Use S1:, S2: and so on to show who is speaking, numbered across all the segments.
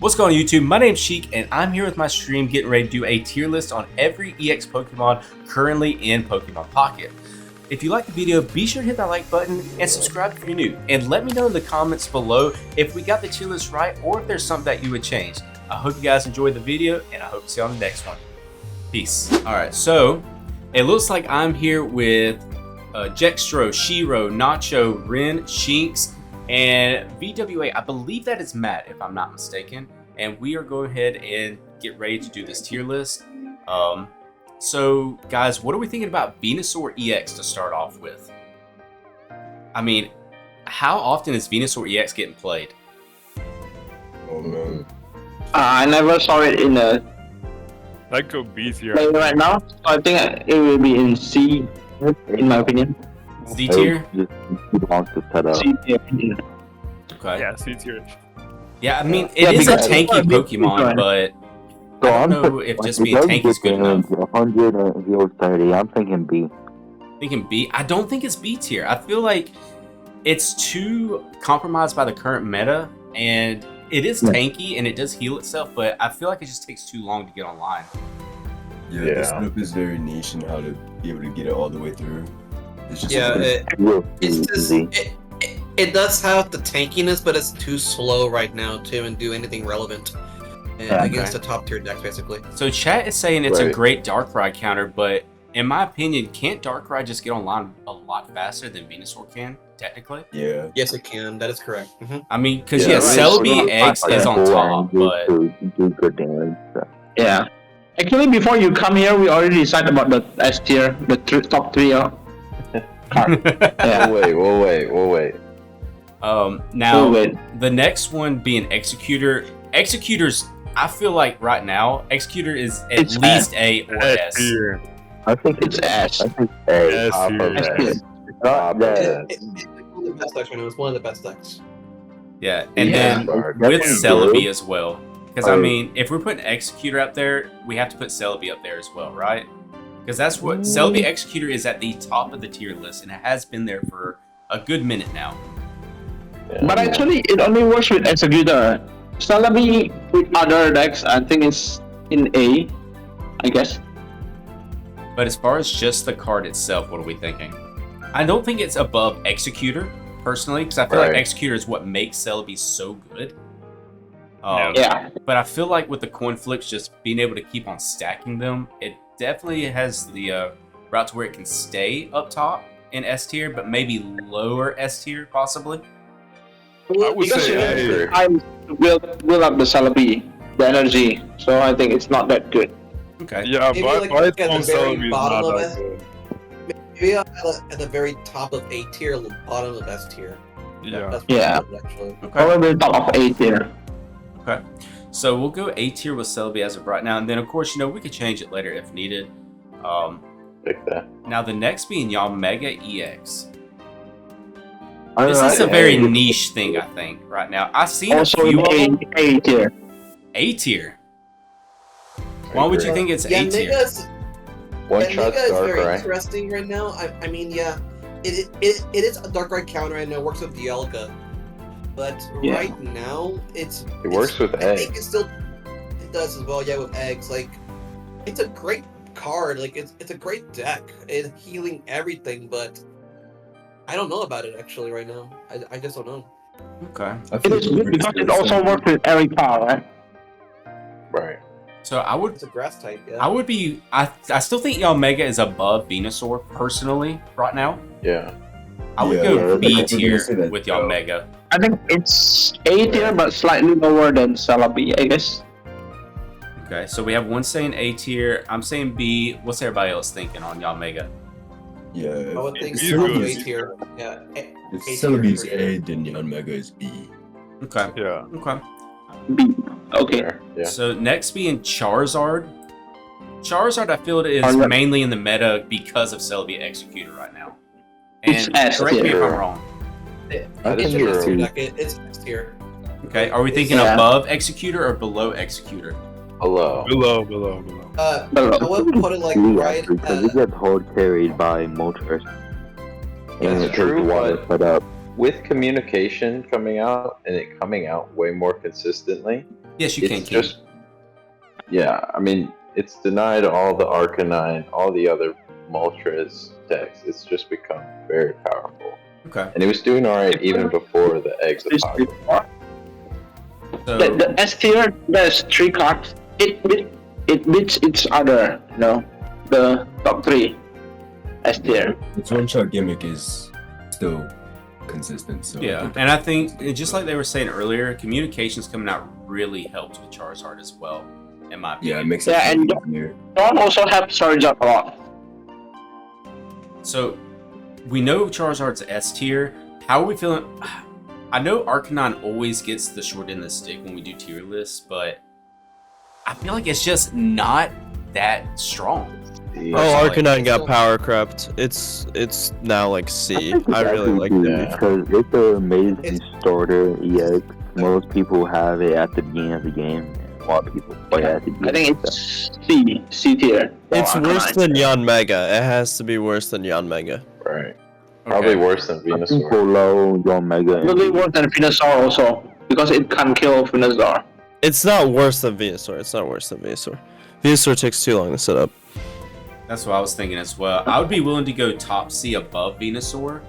S1: What's going on YouTube? My name's Sheik and I'm here with my stream getting ready to do a tier list on every EX Pokemon currently in Pokemon Pocket. If you like the video, be sure to hit that like button and subscribe if you're new. And let me know in the comments below if we got the tier list right or if there's something that you would change. I hope you guys enjoyed the video and I hope to see you on the next one. Peace. Alright, so it looks like I'm here with Jextro, Shiro, Nacho, Ren, Shinx, and VWA. I believe that is Matt, if I'm not mistaken. And we are going ahead and get ready to do this tier list. So, guys, what are we thinking about Venusaur EX to start off with? I mean, how often is Venusaur EX getting played?
S2: Oh man.
S3: I never saw it in a
S4: That could be tier.
S3: play right now. So I think it will be in C, in my opinion.
S1: Z tier?
S5: Belongs to set up.
S3: C tier.
S1: Okay.
S4: Yeah, C tier.
S1: Yeah, I mean,
S3: Yeah,
S1: it is a
S3: because-
S1: tanky Pokemon, but I don't know if just being tanky is good enough.
S5: 100 and 030. I'm thinking B.
S1: Thinking B? I don't think it's B tier. I feel like it's too compromised by the current meta, and it is tanky and it does heal itself, but I feel like it just takes too long to get online.
S2: Yeah,
S4: Yeah.
S2: the setup is very niche and how to be able to get it all the way through. It's just
S6: Yeah,
S5: Real
S6: it's just
S5: easy.
S6: it does have the tankiness, but it's too slow right now to and do anything relevant against the top tier decks, basically.
S1: So chat is saying it's a
S5: Right.
S1: great Darkrai counter, but in my opinion, can't Darkrai just get online a lot faster than Venusaur can, technically?
S2: yeah.
S6: Yes, it can. That is correct.
S1: I mean, because
S5: Yeah,
S1: yeah,
S5: right.
S1: Celebi Eggs is on top, but
S5: do good damage. So.
S3: Yeah. Actually, before you come here, we already decided about the S tier, the top three card. Yeah.
S7: We'll wait.
S1: now
S3: wait.
S1: the next one being Executor. Executor's, I feel like right now, Executor is at
S3: It's
S1: least A or
S4: S
S1: S.
S4: tier.
S5: I think
S3: It's S.
S5: I think A.
S4: S tier.
S3: S tier.
S5: Not that.
S6: It's one of the best decks right now. It's one of the best decks.
S1: Yeah, and
S3: Yeah.
S1: then
S5: That's
S1: with
S5: good.
S1: Celebi as well. Because I
S5: Oh.
S1: mean, if we're putting Executor up there, we have to put Celebi up there as well, right? Because that's what Celebi Executor is at the top of the tier list, and it has been there for a good minute now.
S3: But actually, it only works with Executor. Celebi with other decks, I think it's in A, I guess.
S1: But as far as just the card itself, what are we thinking? I don't think it's above Executor, personally, because I feel like
S7: Right.
S1: Executor is what makes Celebi so good.
S3: Yeah.
S1: But I feel like with the coin flips, just being able to keep on stacking them, it definitely has the route to where it can stay up top in S tier, but maybe lower S tier, possibly.
S4: I would
S3: Because
S4: say A.
S3: I will up the Celebi, the energy, so I think it's not that good.
S1: Okay.
S4: Yeah,
S6: Maybe
S4: but
S6: like
S4: by
S6: at the
S4: its own
S6: very
S4: Celebi is
S6: bottom
S4: not
S6: of
S4: that
S6: it.
S4: good.
S6: Maybe at the very top of A tier, bottom of S tier.
S4: Yeah.
S6: That's
S3: Yeah.
S6: what it is, actually.
S1: Okay.
S3: Probably top of A tier.
S1: Okay. So we'll go A tier with Celebi as of right now, and then of course, we could change it later if needed.
S7: Pick that.
S1: Now the next being Mega EX.
S5: I
S1: This
S5: don't
S1: is
S5: know,
S1: a very
S5: A.
S1: niche thing, I think, right now. I've seen a
S3: Also
S1: few
S3: in
S1: of them.
S3: A tier.
S1: A tier. Why would you think it's
S6: Yeah,
S1: A tier?
S6: Mega's
S7: One
S6: Yeah,
S7: shot
S6: Mega is very
S7: Darkrai.
S6: interesting right now. I mean, yeah, it is a Darkrai counter right now. It works with Dialga, but
S3: Yeah.
S6: right now
S7: It works with
S6: I think
S7: eggs.
S6: it does as well. Yeah, with eggs, like it's a great card. Like it's a great deck. It's healing everything, but I don't know about it actually right now. I just don't know.
S1: Okay.
S2: I
S3: It
S2: feel
S3: is
S2: like
S3: good because it
S2: overexposed
S3: also
S2: some-
S3: works with every card, right?
S7: Right.
S1: So I would
S6: It's a grass type. Yeah.
S1: I would be I still think Mega is above Venusaur personally right now.
S7: Yeah.
S1: I would
S2: Yeah,
S1: go
S5: yeah,
S1: B
S2: I was gonna
S1: tier
S2: say that.
S1: with Mega.
S3: I think it's A tier, but slightly lower than Celebi, I guess.
S1: Okay, so we have one saying A tier. I'm saying B. What's everybody else thinking on Mega?
S2: Yeah.
S6: I would think
S4: It's
S6: so.
S4: good.
S6: A tier. Yeah.
S2: If
S6: A
S2: Celebi's
S6: tier for
S2: A, then Yon Mega is B.
S1: Okay.
S4: Yeah.
S1: Okay.
S3: B. Okay.
S7: Fair. Yeah.
S1: So next being Charizard. Charizard, I feel it is
S3: Charizard.
S1: mainly in the meta because of Celebi Executor right now.
S3: It's
S1: And
S3: S
S1: correct me if
S7: tier.
S1: I'm wrong.
S7: I
S6: It's
S7: think
S6: an
S7: you're
S6: S tier deck. It's S tier.
S1: Okay, are we thinking
S3: Yeah.
S1: above Executor or below Executor?
S7: below.
S4: Below.
S6: I
S3: Below.
S6: would put it like
S5: B,
S6: right.
S5: actually, because it gets hold carried by Moltres. And
S7: That's
S5: it takes
S7: true,
S5: a while to
S7: but-
S5: set up.
S7: With communication coming out and it coming out way more consistently,
S1: Yes, you can.
S7: It's just, yeah, I mean, it's denied all the Arcanine, all the other Moltres decks. It's just become very powerful.
S1: Okay.
S7: And it was doing alright even before the eggs apocalypse.
S1: So,
S3: The S tier, there's 3 cards. It beats each other, you know, the top 3 S tier.
S2: Its one-shot gimmick is still consistent. So
S1: yeah, and I think just like they were saying earlier, communications coming out really helped with Charizard as well. In my opinion.
S2: yeah, it makes
S3: Yeah,
S2: it
S3: and
S2: easier.
S3: Dawn also helps Charizard a lot.
S1: So we know Charizard's S tier. How are we feeling? I know Arcanine always gets the short end of the stick when we do tier lists, but I feel like it's just not that strong.
S7: Yeah.
S8: Oh,
S1: Personally.
S8: Arcanine got power crept. It's now like C. I really like
S5: it
S8: it.
S5: because it's an amazing
S6: It's-
S5: starter EX. Most people have it at the beginning of the game. And a lot of people play at the beginning.
S3: I think it's C tier.
S8: It's
S3: for
S8: worse
S3: Arcanine.
S8: than Yon Mega. It has to be worse than Yon Mega.
S7: Right. Probably worse than
S5: People
S7: Venusaur.
S5: low, Yon Mega.
S3: Probably worse than Venusaur also, because it can kill Venusaur.
S8: It's not worse than Venusaur. It's not worse than Venusaur. Venusaur takes too long to set up.
S1: That's what I was thinking as well. I would be willing to go top C above Venusaur,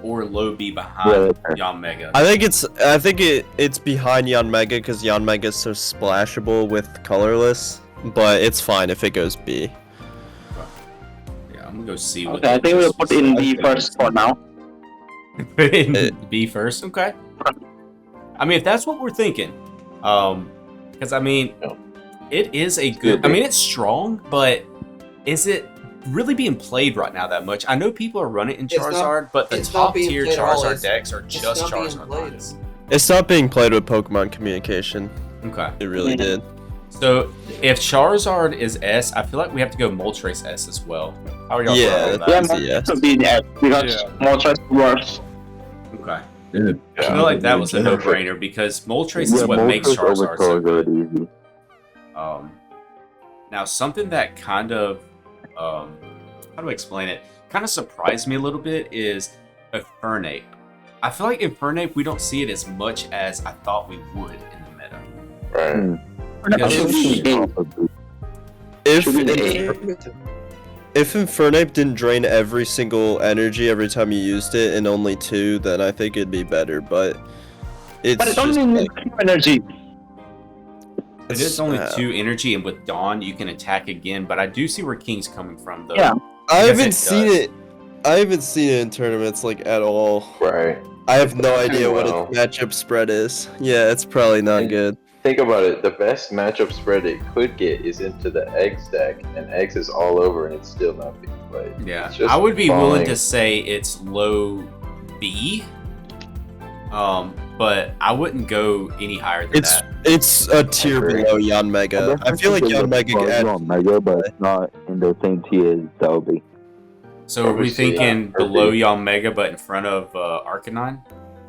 S1: or low B behind Yanmega.
S8: I think it's behind Yon Mega because Yon Mega is so splashable with colorless, but it's fine if it goes B.
S1: Yeah, I'm gonna go C. With
S3: Okay, I think we'll put in D first for now.
S1: Put in B first. Okay. I mean, if that's what we're thinking, because I mean, it is a good. I mean, it's strong, but is it really being played right now that much? I know people are running in
S6: It's not-
S1: Charizard, but the
S6: it's not
S1: top
S6: being
S1: tier
S6: played at all.
S1: Charizard
S6: It's-
S1: decks are
S6: it's
S1: just
S6: not being
S1: Charizard
S6: played.
S1: lines.
S8: It stopped being played with Pokemon communication.
S1: Okay.
S8: It really
S3: Yeah.
S8: did.
S1: So if Charizard is S, I feel like we have to go Moltres S as well. How are y'all
S8: Yeah,
S1: feeling about
S3: Yeah,
S1: that?
S8: Easy, yes.
S3: to be in S because
S4: Yeah.
S3: Moltres worse.
S1: Okay.
S2: Yeah.
S1: I feel like that was a no-brainer because Moltres is what makes Charizard so good.
S5: easy.
S1: Now, something that kind of, how do I explain it? Kind of surprised me a little bit is Infernape. I feel like Infernape, we don't see it as much as I thought we would in the meta.
S7: Right.
S1: Yeah,
S3: Should be in A.
S8: If
S3: Should be in A.
S8: if Infernape didn't drain every single energy every time you used it and only 2, then I think it'd be better. But it's
S3: But it
S8: just
S3: only needs 2 energy.
S1: It is only 2 energy, and with Dawn, you can attack again, but I do see where King's coming from, though.
S3: Yeah.
S8: I
S1: Yes,
S8: haven't
S1: it
S8: seen
S1: does.
S8: it. I haven't seen it in tournaments like at all.
S7: Right.
S8: I have no idea what
S7: Wow.
S8: its matchup spread is. Yeah, it's probably not
S7: And-
S8: good.
S7: Think about it. The best matchup spread it could get is into the eggs deck, and eggs is all over, and it's still not being played.
S1: Yeah,
S7: It's just
S1: I would be willing
S7: falling.
S1: to say it's low B, but I wouldn't go any higher than
S8: It's
S1: that.
S8: it's a tier
S7: agree.
S8: below Yon Mega. I feel like Yon Mega could add.
S5: Yon Mega, but it's not in the same tier as Celebi.
S1: So are we
S7: Obviously,
S1: thinking
S7: yeah.
S1: below Yanmega, but in front of Arcanine?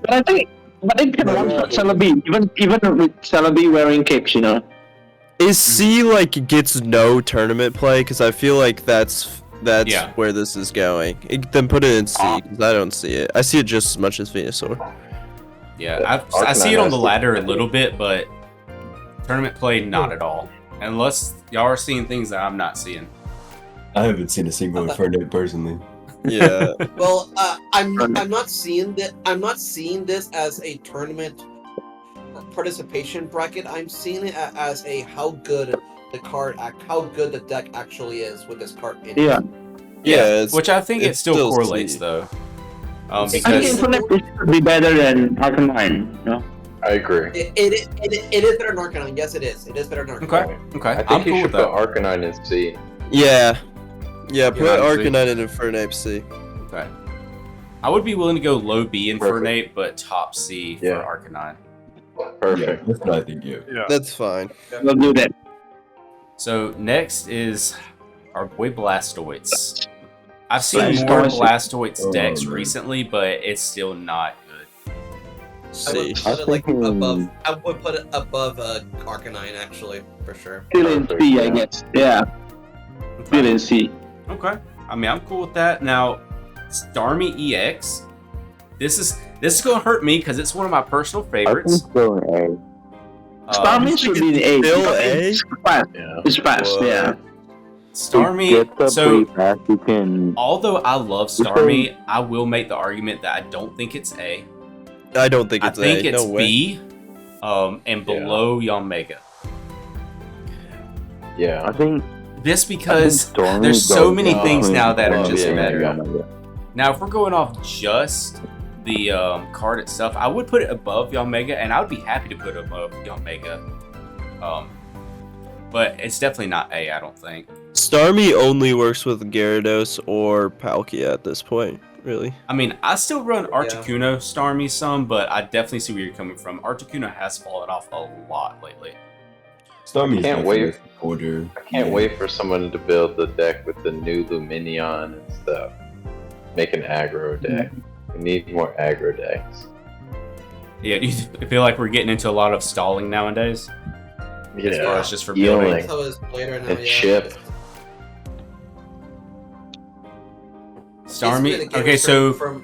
S3: But I think, but it can one-shot Celebi, even with Celebi wearing capes, you know.
S8: Is C like gets no tournament play? Because I feel like that's
S1: Yeah.
S8: where this is going. Then put it in C because I don't see it. I see it just as much as Venusaur.
S1: Yeah,
S7: Yeah,
S1: I see it
S7: Arcanine
S1: on the
S7: has to-
S1: ladder a little bit, but tournament play, not at all. Unless y'all are seeing things that I'm not seeing.
S2: I haven't seen a single Infernape personally.
S8: Yeah.
S6: Well, I'm not seeing that. I'm not seeing this as a tournament participation bracket. I'm seeing it as a how good how good the deck actually is with this card in it.
S3: Yeah.
S8: Yeah, it's-
S1: which I think it
S8: it's
S1: still
S8: still
S1: correlates
S8: C.
S1: though.
S3: I think
S1: Because
S3: Infinite should be better than Arcanine, you know.
S7: I agree.
S6: It is better than Arcanine. Yes, it is. It is better than
S1: okay,
S6: Arcanine.
S1: okay,
S7: I think
S1: I'm
S7: you
S1: cool
S7: should
S1: with
S7: put
S1: that.
S7: Arcanine in C.
S8: Yeah. Yeah, put
S1: Yeah, I'd say-
S8: Arcanine and Infernape C.
S1: Okay. I would be willing to go low B in
S7: Perfect.
S1: Infernape, but top C
S7: Yeah.
S1: for Arcanine.
S2: Yeah,
S7: Perfect.
S2: that's what I think. Yeah.
S4: Yeah.
S8: That's fine.
S3: We'll do that.
S1: So next is our boy Blastoise. I've seen
S3: Blastoise.
S1: more Blastoise decks
S2: man.
S1: recently, but it's still not good.
S6: I
S8: C.
S6: would put it like
S5: thinking-
S6: above. I would put it above Arcanine actually, for sure.
S3: Still in
S7: Perfect,
S3: C, I
S7: yeah.
S3: guess. Yeah, still in C.
S1: Okay. I mean, I'm cool with that. Now, Starmie EX. This is gonna hurt me because it's one of my personal
S5: I think
S1: favorites.
S5: still an
S3: Starmie should be the A.
S8: Still A?
S3: It's fast.
S7: Yeah.
S3: It's fast, yeah.
S1: Starmie.
S5: It gets up
S1: So
S5: pretty fast. You can.
S1: although I love Starmie, I will make the argument that I don't think it's A.
S8: I don't think
S1: I
S8: it's
S1: think
S8: A.
S1: it's
S8: No way.
S1: B, and below Yanmega.
S7: Yeah.
S5: I think.
S1: Just because
S5: Stormy
S1: there's so
S5: goes
S1: many
S5: down
S1: things now that are
S7: Oh,
S1: just
S7: yeah,
S1: better.
S7: yeah.
S1: Now, if we're going off just the card itself, I would put it above Yanmega, and I would be happy to put it above Yanmega. But it's definitely not A, I don't think.
S8: Starmie only works with Gyarados or Palkia at this point, really.
S1: I mean, I still run Articuno Starmie some, but I definitely see where you're coming from. Articuno has fallen off a lot lately.
S2: Starmie
S7: Can't
S2: is
S7: wait.
S2: definitely a supporter.
S7: I can't wait for someone to build the deck with the new Luminion and stuff. Make an aggro deck. We need more aggro decks.
S1: Yeah, do you feel like we're getting into a lot of stalling nowadays? As far as just for building?
S7: Healing.
S6: So it's later now,
S7: And
S6: yeah.
S7: chip.
S1: Starmie. Okay, so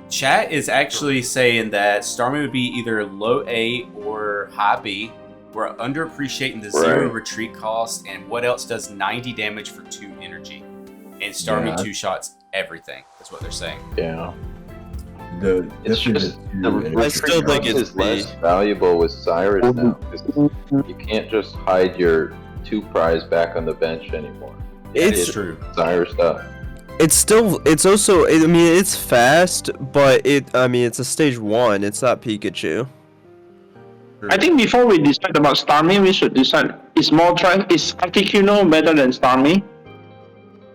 S1: chat is actually saying that Starmie would be either low A or high B. We're underappreciating the zero
S7: Right.
S1: retreat cost, and what else does 90 damage for 2 energy? And Starmie
S2: Yeah.
S1: 2 shots everything. That's what they're saying.
S7: Yeah.
S2: It's
S7: just the
S8: I still think it's
S7: is less
S8: B.
S7: valuable with Cyrus now. 'Cause you can't just hide your 2 prize back on the bench anymore.
S8: It's
S1: true.
S7: Cyrus up.
S8: it's also, I mean, it's fast, but it's a stage 1. It's not Pikachu.
S3: I think before we decide about Starmie, we should decide is Articuno better than Starmie?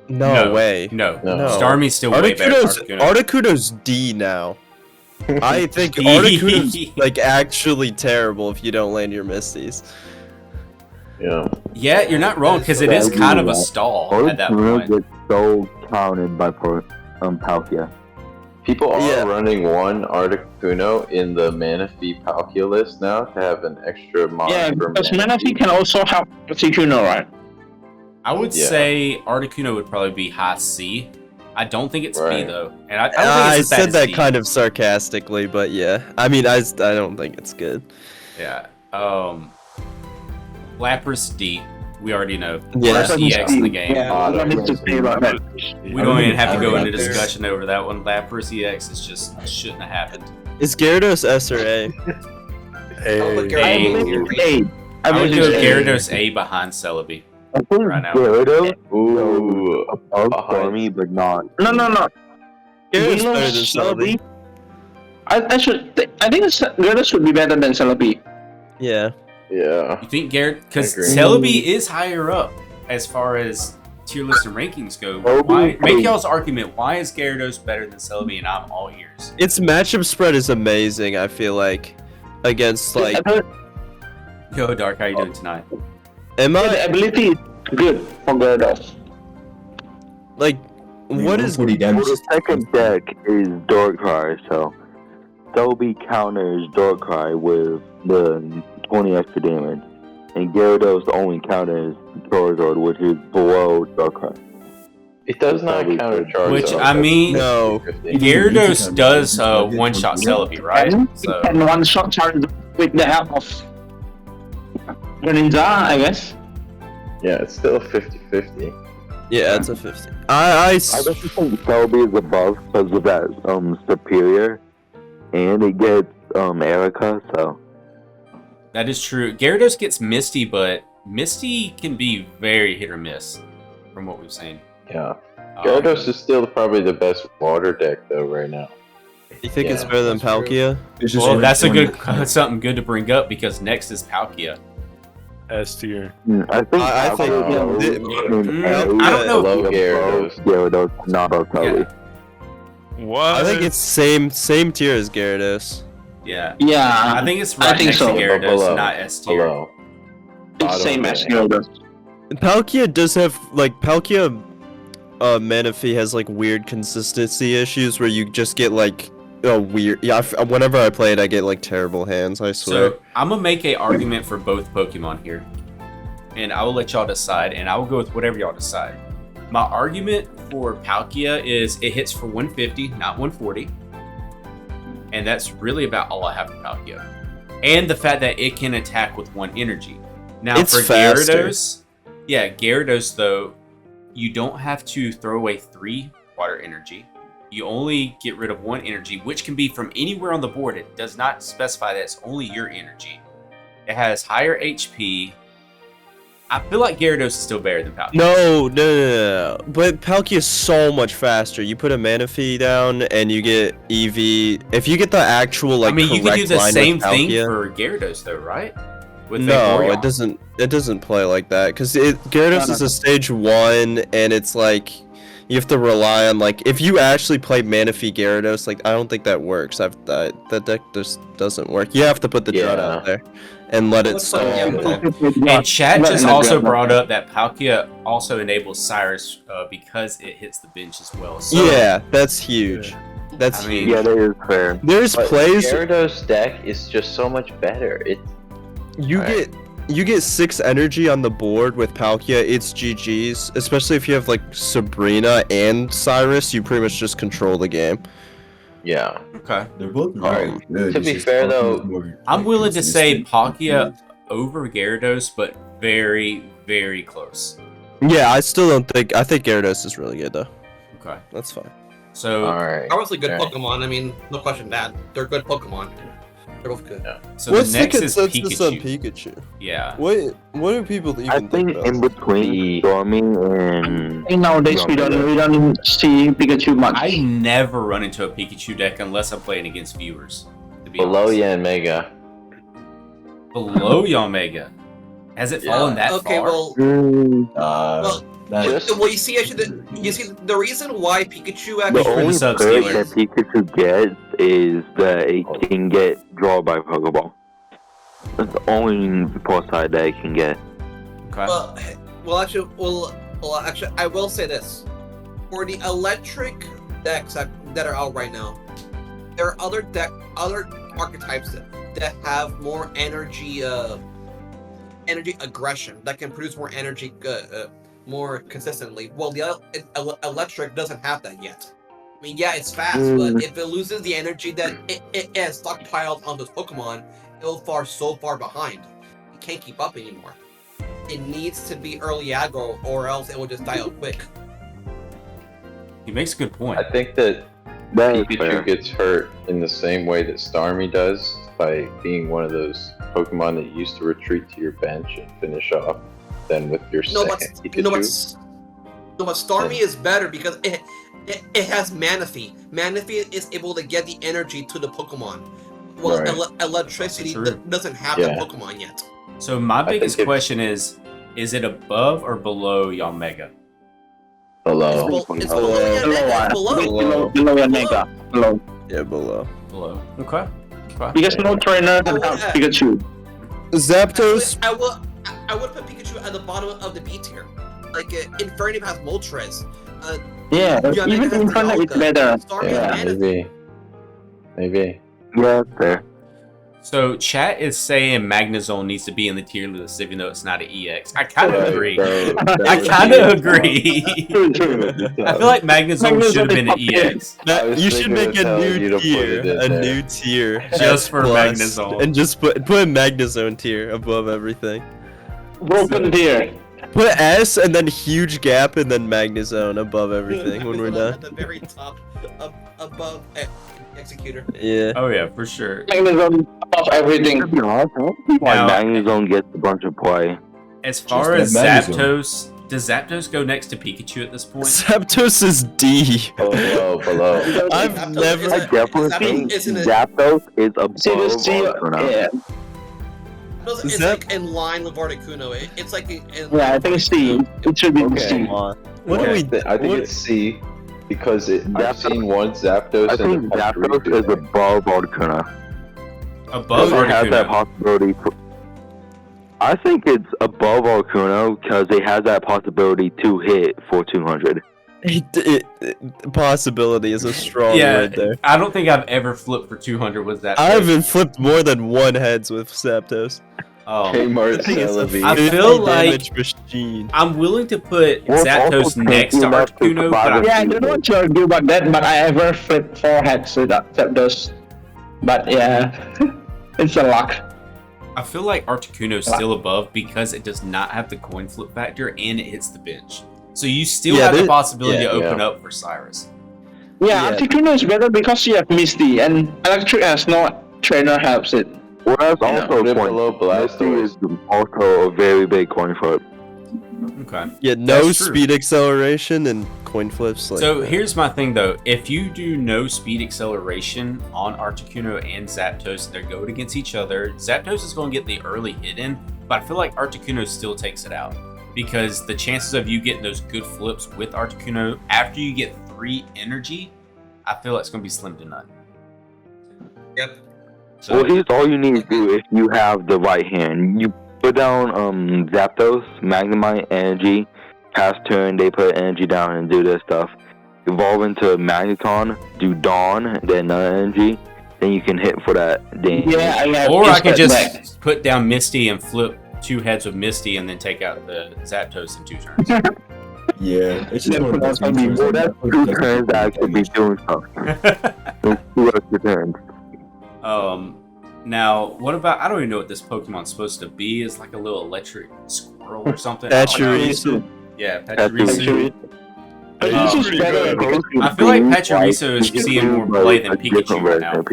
S8: No way.
S1: No.
S7: No.
S1: Starmie's still way better than Articuno.
S8: Articuno's D now. I think Articuno's like actually terrible if you don't land your Misties.
S7: Yeah.
S1: Yeah, you're not wrong, because it is kind of a stall at that
S5: Articuno
S1: point.
S5: gets so counted by Palkia.
S7: People are
S8: Yeah.
S7: running one Articuno in the Manaphy Palkia list now to have an extra mod
S3: Yeah,
S7: for
S3: because Manaphy can also help Articuno, right?
S1: I would
S7: Yeah.
S1: say Articuno would probably be high C. I don't think it's B,
S7: Right.
S1: though. And I don't
S8: I
S1: think it's as bad
S8: said
S1: as
S8: that
S1: D.
S8: kind of sarcastically, but yeah. I mean, I don't think it's good.
S1: Yeah. Lapras D. We already know.
S8: Yeah.
S1: Worst EX in the game.
S3: Yeah, we don't need to say about that.
S1: We don't even have to go into
S2: Lapras.
S1: discussion over that one. Lapras EX is just shouldn't have happened.
S8: Is Gyarados S or A?
S3: I believe it's A.
S1: I would
S3: believe
S1: go
S3: it's A.
S1: Gyarados A behind Celebi.
S5: I think
S1: Right now.
S5: Gyarados
S7: Ooh.
S5: above
S7: behind.
S5: Stormy, but not.
S3: No.
S8: Gyarados
S3: Below
S8: better than Celebi.
S3: I think Gyarados should be better than Celebi.
S8: Yeah.
S7: Yeah.
S1: You think Garrett? Because
S7: I agree.
S1: Celebi is higher up as far as tier list and rankings go.
S5: Oh,
S1: Why? Make
S5: okay.
S1: y'all's argument. Why is Gyarados better than Celebi? And I'm all ears.
S8: Its matchup spread is amazing, I feel like. Against, like...
S1: Yo, Dark, how you doing tonight?
S8: Am
S3: The
S8: I...
S3: ability is good for Gyarados.
S8: Like, what is...
S2: 40
S5: Well,
S2: damage?
S5: the second deck is Darkrai, so Celebi counters Darkrai with the 20 extra damage, and Gyarados only counters Charizard, which is below Darkrai.
S7: It does not counter Charizard.
S1: Which, I mean,
S8: No.
S1: Gyarados does one-shot Celebi, right? So
S3: And one shot Charizard with the help of Greninja, I guess.
S7: Yeah, it's still 50-50.
S8: Yeah, it's a 50. I
S5: I definitely think Celebi is above because of that superior, and it gets Erica, so
S1: that is true. Gyarados gets Misty, but Misty can be very hit or miss from what we've seen.
S7: Yeah. Gyarados is still probably the best water deck though right now.
S8: You think it's
S6: Yeah,
S8: better than
S6: that's true.
S8: Palkia?
S2: It's just
S1: Well, that's a
S2: one-
S1: good something good to bring up because next is Palkia.
S4: S tier.
S5: I think
S8: I think
S5: Palkia
S8: yeah,
S5: is in
S1: I
S5: A,
S1: don't know.
S7: Below
S5: above
S7: Gyarados.
S5: Gyarados, not above Celebi.
S4: What?
S8: I think it's same tier as Gyarados.
S1: Yeah.
S3: Yeah,
S1: I think it's
S3: I
S1: right
S3: think
S1: next
S3: so.
S1: to Gyarados,
S7: Below.
S1: not S tier.
S7: Below.
S3: it's same as
S7: Bottom
S3: Gyarados.
S8: Palkia does have, like, Palkia Manaphy has, like, weird consistency issues where you just get, like, weird... Yeah, whenever I play it, I get, like, terrible hands, I swear.
S1: So I'm gonna make a argument for both Pokemon here, and I will let y'all decide, and I will go with whatever y'all decide. My argument for Palkia is it hits for 150, not 140, and that's really about all I have for Palkia. and the fact that it can attack with 1 energy. Now
S8: It's
S1: for
S8: faster.
S1: Gyarados, Gyarados though, you don't have to throw away 3 water energy. You only get rid of 1 energy, which can be from anywhere on the board. It does not specify that it's only your energy. It has higher HP. I feel like Gyarados is still better than Palkia.
S8: No. But Palkia is so much faster. You put a Manaphy down and you get EV. If you get the actual like,
S1: I mean, you can do
S8: correct
S1: the
S8: line
S1: same
S8: with
S1: thing
S8: Palkia-
S1: for Gyarados though, right? With
S8: No,
S1: Vaporeon.
S8: it doesn't. It doesn't play like that because Gyarados is a stage 1, and it's like you have to rely on like if you actually play Manaphy Gyarados, like I don't think that works. That deck just doesn't work. You have to put the Drought out there and let it
S6: Looks
S8: soak.
S6: like,
S1: And chat just
S3: Not-
S1: also
S3: not-
S1: brought up that Palkia also enables Cyrus because it hits the bench as well. So,
S8: Yeah, that's huge. That's
S1: I mean,
S5: Yeah, that is fair.
S8: There's
S7: But
S8: plays
S7: Gyarados deck is just so much better.
S8: you get 6 energy on the board with Palkia. It's GG's, especially if you have like Sabrina and Cyrus. You pretty much just control the game.
S7: Yeah.
S1: Okay.
S2: They're both really good.
S7: to
S2: it's
S7: be
S2: just
S7: fair,
S2: Palkia's
S7: though,
S2: more,
S1: I'm
S2: like,
S1: willing to say
S2: consistent.
S1: Palkia over Gyarados, but very, very close.
S8: Yeah, I still don't think. I think Gyarados is really good though.
S1: Okay.
S8: That's fine.
S1: So,
S7: Alright.
S6: Obviously good
S7: Alright.
S6: Pokemon. I mean, no question that they're good Pokemon. They're both good.
S1: so
S8: What's
S1: the next is
S8: consensus on
S1: Pikachu.
S8: Pikachu?
S1: Yeah.
S8: What do people even
S5: I
S8: think
S5: think
S8: about?
S5: in between Stormy and
S3: Nowadays we don't see Pikachu much.
S1: I never run into a Pikachu deck unless I'm playing against viewers. To be
S7: Below
S1: honest.
S7: Yan Mega.
S1: Below Yamega. Has it fallen that
S6: Okay,
S1: far?
S6: well,
S2: Well,
S7: Just-
S6: well, you see, actually, the reason why Pikachu
S5: the
S6: actually
S1: for the
S5: only
S1: sub
S5: perk
S1: stealers.
S5: that Pikachu gets is that it can get drawn by Pokeball. That's the only plus side that it can get.
S1: Okay.
S6: well, actually, I will say this: for the electric decks that are out right now, there are other archetypes that have more energy, energy aggression that can produce more energy, more consistently. Well, the electric doesn't have that yet. I mean, yeah, it's fast, but if it loses the energy that it has stockpiled on those Pokemon, it'll fall so far behind. It can't keep up anymore. It needs to be early aggro, or else it will just die out quick.
S1: He makes a good point.
S7: I think that
S5: That is fair.
S7: Pikachu gets hurt in the same way that Starmie does by being one of those Pokemon that you used to retreat to your bench and finish off. Then with your
S6: No, but
S7: second Pikachu.
S6: Starmie is better because it has Manaphy. Manaphy is able to get the energy to the Pokemon. Well,
S7: Right.
S6: electricity
S1: True.
S6: doesn't have
S7: Yeah.
S6: that Pokemon yet.
S1: So my
S7: think
S1: biggest
S7: it-
S1: question is it above or below Yamega?
S7: Below.
S6: It's below. It's below.
S3: Below and Mega. Below.
S8: Yeah, below.
S1: Below. Okay.
S3: Because no trainer can have Pikachu.
S8: Zapdos.
S6: I would put Pikachu at the bottom of the B tier. Like Infernape has Moltres.
S3: Yeah,
S6: Yamega
S3: even
S6: has
S3: Infernape is
S6: Dialga.
S3: better.
S6: Starmie
S7: Yeah,
S6: has Manaphy.
S7: maybe. Maybe.
S5: Yeah, that's fair.
S1: So chat is saying Magnezone needs to be in the tier list even though it's not an EX. I kind of agree. I kind of agree.
S3: True, true.
S1: I feel like Magnezone should have been an
S3: Magnezone is
S1: EX.
S7: I was
S8: You should
S7: thinking
S8: make
S7: of
S8: a
S7: telling you to
S8: new
S7: put
S8: tier.
S7: it in
S8: A
S7: there.
S8: new tier.
S1: Just for
S8: S+,
S1: Magnezone.
S8: And just put a Magnezone tier above everything.
S3: Broken tier.
S8: Put S and then huge gap and then Magnezone above everything when we're done.
S6: At the very top, above Executor.
S8: Yeah.
S1: Oh yeah, for sure.
S3: Magnezone above everything.
S5: To be honest, I don't think why
S1: Now-
S5: Magnezone gets a bunch of play.
S1: As far
S2: Just
S1: as
S2: that Magnezone.
S1: Zapdos, does Zapdos go next to Pikachu at this point?
S8: Zapdos is D.
S7: Below.
S8: I've
S6: Zapdos
S8: never-
S6: is
S5: I
S6: a-
S5: definitely
S6: Zapdos
S5: think
S6: isn't a-
S5: Zapdos is above
S3: Serious tier.
S5: Arcanine.
S3: Yeah.
S6: Zapdos
S8: Is
S6: is
S8: that-
S6: like in line with Articuno. It's like in
S3: Yeah, I think it's C. It should be
S7: Okay.
S3: C.
S8: Come on. What do we?
S7: I think
S8: what-
S7: it's C because I've
S5: Zapdos-
S7: seen one Zapdos
S5: I
S7: and
S5: think Zapdos is above Arcanine.
S1: Above
S5: It has that
S1: Articuno.
S5: possibility. I think it's above Arcanine because it has that possibility to hit for 200.
S8: Possibility is a strong
S1: Yeah,
S8: word there.
S1: I don't think I've ever flipped for 200 with Zapdos.
S8: I haven't flipped more than one heads with Zapdos.
S1: Oh.
S7: Kmart
S8: I think it's a
S7: Celebi.
S1: I
S8: 50
S1: feel like-
S8: damage machine.
S1: I'm willing to put
S5: Well, it's
S1: Zapdos
S5: also
S1: next to
S5: enough to
S1: Articuno, but
S5: survive.
S3: Yeah, I don't know what you argue about that, but I ever flipped 4 heads with Zapdos. But yeah, it's a luck.
S1: I feel like Articuno is still above because it does not have the coin flip factor and it hits the bench. So you still have the possibility to open up for Cyrus.
S3: Yeah, Articuno is better because you have Misty, and Electric has no trainer helps it.
S5: Well, that's also a
S7: below
S5: point. Misty is
S7: Blastoise.
S5: also a very big coin flip.
S1: Okay.
S8: Yeah, no
S1: That's true.
S8: speed acceleration and coin flips. Like
S1: So here's my thing though. If you do no speed acceleration on Articuno and Zapdos, they're going against each other. Zapdos is going to get the early hit in, but I feel like Articuno still takes it out. Because the chances of you getting those good flips with Articuno after you get 3 energy, I feel like it's going to be slim to none.
S6: Yep.
S1: So,
S5: Well, here's all you need to do if you have the right hand. You put down Zapdos, Magnemite, Energy, pass turn, they put energy down and do their stuff. Evolve into Magneton, do Dawn, then another energy, then you can hit for that damage.
S3: Yeah,
S1: or I can just put down Misty and flip 2 heads with Misty and then take out the Zapdos in 2 turns.
S2: Yeah, it's just
S3: Yeah,
S2: one of those
S3: that's gonna be
S2: features
S5: Well,
S2: that
S5: that's 2 turns that actually be doing stuff. It's 2 extra turns.
S1: Now, what about, I don't even know what this Pokemon's supposed to be. It's like a little electric squirrel or something. I don't know.
S8: Pachirisu.
S1: Yeah, Pachirisu.
S3: This is better than
S1: I feel like Pachirisu is seeing more play than Pikachu right now.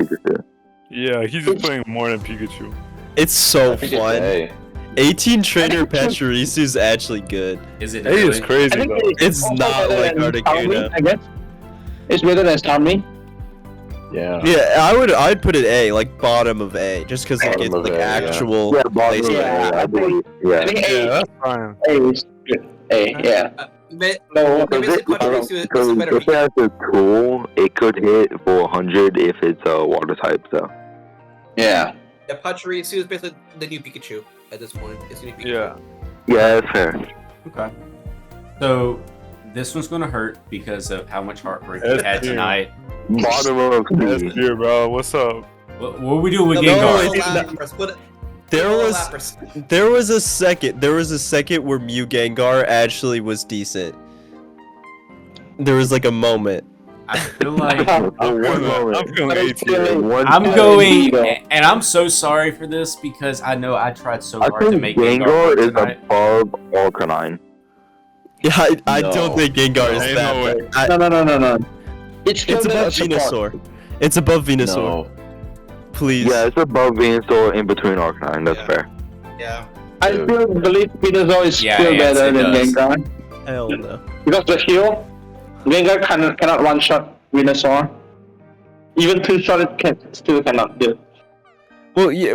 S4: Yeah, he's just playing more than Pikachu.
S8: It's so fun.
S7: Hey,
S8: 18 trainer Pachirisu is actually good.
S1: Is it
S4: Hey,
S1: really?
S4: it's crazy
S3: I think
S4: though.
S8: It's
S3: also
S8: not
S3: better
S8: like
S3: than
S8: Articuno.
S3: Starmie, I guess. It's better than Starmie.
S7: yeah.
S8: Yeah, I'd put it A, like bottom of A, just because it
S7: Bottom
S8: gets
S7: of
S8: like
S7: A, yeah.
S8: actual.
S5: Yeah, bottom of
S3: Yeah,
S5: A, I believe. Yeah.
S3: I think
S4: Yeah,
S3: A,
S4: that's fine.
S3: A is good. A, yeah.
S6: Maybe
S3: No,
S6: it's a Pachirisu is a better
S5: If it has a tool, it could hit for 100 if it's a water type, so.
S3: yeah.
S6: Yeah, Pachirisu is basically the new Pikachu at this point. It's the new Pikachu.
S4: Yeah.
S5: Yeah, that's fair.
S1: Okay. So, this one's going to hurt because of how much heartbreak we
S4: S
S1: had
S4: tier.
S1: tonight.
S5: Bottom of
S4: That's
S5: C.
S4: here, bro. What's up?
S1: What are we doing with
S6: No,
S1: Gengar?
S6: no,
S8: Gengar.
S6: Lapras, put it-
S8: There
S6: put it on
S8: was
S6: Lapras.
S8: there was a second where Mew Gengar actually was decent. There was like a moment.
S1: I feel like
S4: I'm feeling 18.
S1: I'm going, and I'm so sorry for this because I know I tried so
S5: I
S1: hard to
S5: think
S1: make
S5: Gengar
S1: Gengar
S5: is
S1: tonight.
S5: above Arcanine.
S8: Yeah, I
S7: No.
S8: don't think Gengar is
S4: Ain't
S8: that
S4: no way.
S8: bad.
S3: No. It's still
S8: It's
S3: better
S8: above
S3: than support.
S8: Venusaur. It's above Venusaur.
S7: No.
S8: Please.
S5: Yeah, it's above Venusaur in between Arcanine, that's
S6: Yeah.
S5: fair.
S6: Yeah.
S3: I still believe Venusaur is
S1: Yeah,
S3: still
S1: yes,
S3: better
S1: it
S3: than
S1: does.
S3: Gengar.
S8: Hell no.
S3: Because the heal, Gengar cannot one-shot Venusaur. Even two-shot it still cannot do.
S8: Well, yeah,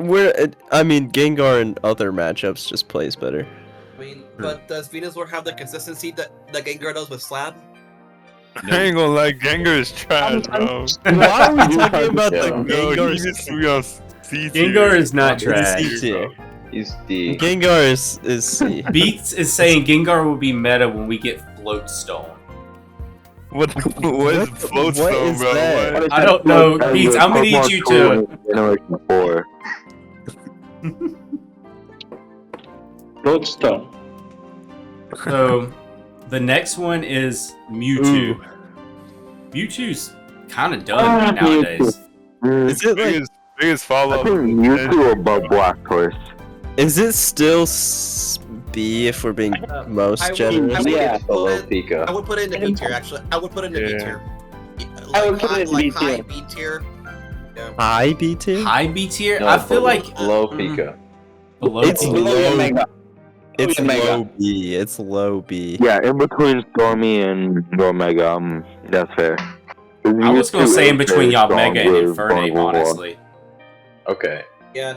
S8: I mean, Gengar in other matchups just plays better.
S6: I mean, but does Venusaur have the consistency that Gengar does with Slab?
S4: I ain't gonna lie, Gengar is trash, bro.
S8: Why are we talking about the
S7: Yeah.
S4: No, he
S8: Gengar?
S4: needs to be on C tier.
S1: Gengar is not
S8: He's
S1: trash.
S8: C tier.
S7: He's D.
S8: Gengar is C.
S1: Beats is saying Gengar will be meta when we get Float Stone.
S4: What is
S8: What
S4: Floatstone,
S8: is
S4: bro?
S8: that?
S4: What?
S1: I don't know,
S5: As
S1: Beats.
S5: with
S1: I'm gonna need
S5: Pokemon
S1: you
S5: Tour
S1: to.
S5: Generation 4.
S3: Roadstone.
S1: So, the next one is Mewtwo. Mewtwo's kind of done nowadays.
S8: Is it like?
S4: Biggest
S5: I
S4: follow-up.
S5: think Mewtwo above Blastoise.
S8: Is it still B if we're being most
S6: I would-
S8: generous?
S6: I would
S3: Yeah,
S6: put
S7: Below
S6: it- I
S7: Pika.
S6: would put it in the B tier, actually. I would put it in the B
S4: Yeah.
S6: tier.
S3: I would put it in
S6: like
S3: B
S6: high
S3: tier.
S6: B tier. Yeah.
S8: High B tier?
S1: High B tier?
S7: No,
S1: I feel like
S7: below
S1: mm,
S7: Pika.
S1: below.
S8: It's
S1: B.
S3: Below your
S8: low.
S3: Mega.
S8: It's
S3: Below your
S8: low
S3: Mega.
S8: B. It's low B.
S5: Yeah, in between Stormy and Normega, that's fair.
S1: I was gonna say in between y'all
S5: Strong
S1: Mega and
S5: with
S1: Infernape,
S5: Carnival War.
S1: honestly.
S7: Okay.
S6: Yeah,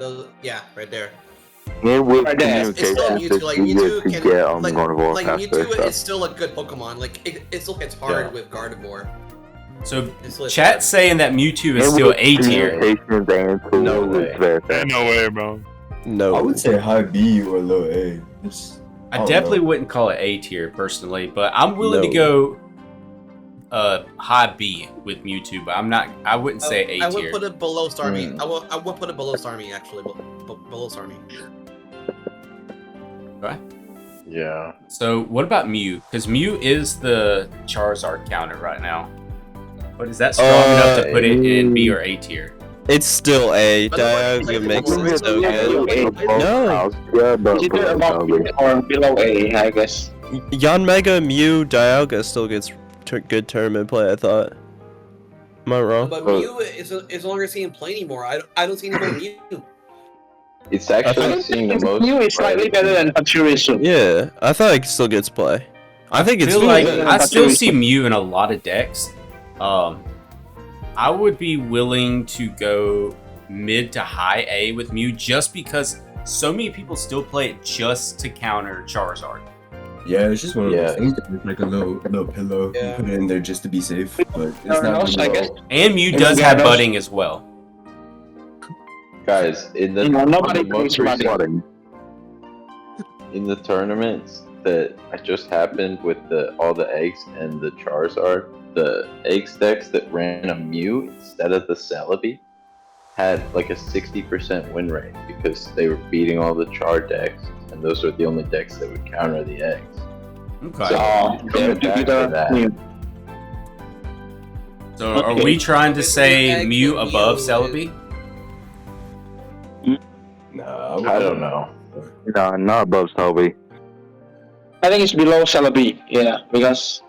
S6: right there.
S5: And with
S3: Right there.
S6: It's still
S5: communication,
S6: Mewtwo. Like
S5: it's easier
S6: Mewtwo
S5: to
S6: can,
S5: get
S6: like
S5: Gardevoir faster.
S6: Mewtwo
S5: So.
S6: is still a good Pokemon. Like it still hits hard
S7: Yeah.
S6: with Gardevoir.
S1: So,
S6: It still hits
S1: chat's saying that Mewtwo is
S5: And
S1: still
S5: with
S1: A tier.
S5: communications and tools,
S7: No way.
S5: it's very fair.
S4: Ain't no way, bro.
S8: No.
S2: I would say high B or low A.
S1: I
S2: don't
S1: definitely
S2: know.
S1: wouldn't call it A tier personally, but I'm willing to
S8: No.
S1: go high B with Mewtwo, but I wouldn't say A
S6: I would
S1: tier.
S6: put it below Starmie.
S7: Hmm.
S6: I would put it below Starmie actually. Below Starmie.
S1: Right?
S7: Yeah.
S1: So what about Mew? Because Mew is the Charizard counter right now. But is that strong enough to put it in B or A tier?
S8: It's still A.
S6: But nobody plays
S8: Dialga makes
S6: anymore,
S8: it
S6: right?
S8: so
S3: Yeah,
S8: good.
S3: yeah.
S8: No.
S5: Yeah, but
S3: It's either
S5: below
S3: above
S5: Celebi.
S3: or below A, I guess.
S8: Yanmega, Mew, Dialga still gets good tournament play, I thought. Am I wrong?
S6: But Mew is no longer seeing play anymore. I don't see any more Mew.
S7: It's actually seeing the most.
S3: Mew is slightly better than Pachirisu.
S8: Yeah, I thought it still gets play. I think it's
S1: feel like
S3: better than
S1: I still
S3: Pachirisu.
S1: see Mew in a lot of decks. I would be willing to go mid to high A with Mew just because so many people still play it just to counter Charizard.
S2: Yeah, it's just one of
S7: Yeah.
S2: those things. It's like a little pillow.
S6: Yeah.
S2: You put it in there just to be safe, but it's
S3: Fair
S2: not.
S3: enough, I guess.
S1: And Mew
S3: And
S1: does
S3: yeah,
S1: have
S3: that's-
S1: budding as well.
S7: Guys, in the
S3: Nobody
S7: most
S3: plays
S7: recent-
S3: Budding.
S7: in the tournaments that just happened with all the eggs and the Charizard, the eggs decks that ran a Mew instead of the Celebi had like a 60% win rate because they were beating all the Char decks, and those were the only decks that would counter the eggs.
S1: Okay.
S7: So-
S3: Yeah,
S7: back to that.
S3: Mew.
S1: So are
S3: okay.
S1: we trying to say
S6: Egg
S1: Mew
S6: and
S1: above
S6: Mew
S1: Celebi?
S2: Nah,
S7: I don't know.
S5: No, not above Celebi.
S3: I think it's below Celebi, yeah, because